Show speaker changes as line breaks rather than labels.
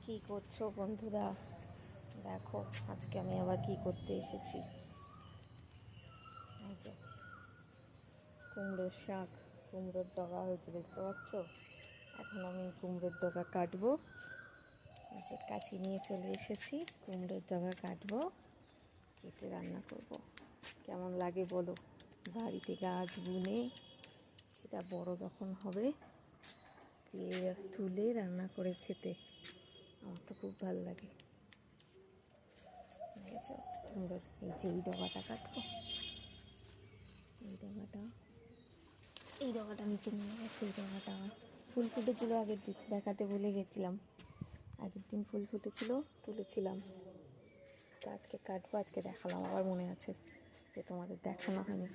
কি করছো বন্ধুরা? দেখো আজকে আমি আবার কি করতে এসেছি। এই যে কুমড়োর শাক, কুমড়োর ডগা হয়েছে দেখতে পাচ্ছ। এখন আমি কুমড়োর ডগা কাটবো। এই যে কাঁচি নিয়ে চলে এসেছি, কুমড়োর ডগা কাটবো, কেটে রান্না করব। কেমন লাগে বলো? বাড়িতে গাছ বুনে সেটা বড় যখন হবে তুলে রান্না করে খেতে আমার তো খুব ভালো লাগে। দেখেছো কুমড়োর এই যে এই ডগাটা কাটবো, এই ডগাটা নিচে নিয়ে গেছে। এই ডগাটা ফুল ফুটেছিল আগের দিন, দেখাতে ভুলে গেছিলাম। আগের দিন ফুল ফুটেছিল, তুলেছিলাম। তো আজকে কাটবো, আজকে দেখালাম, আবার মনে আছে যে তোমাদের দেখানো হয়নি।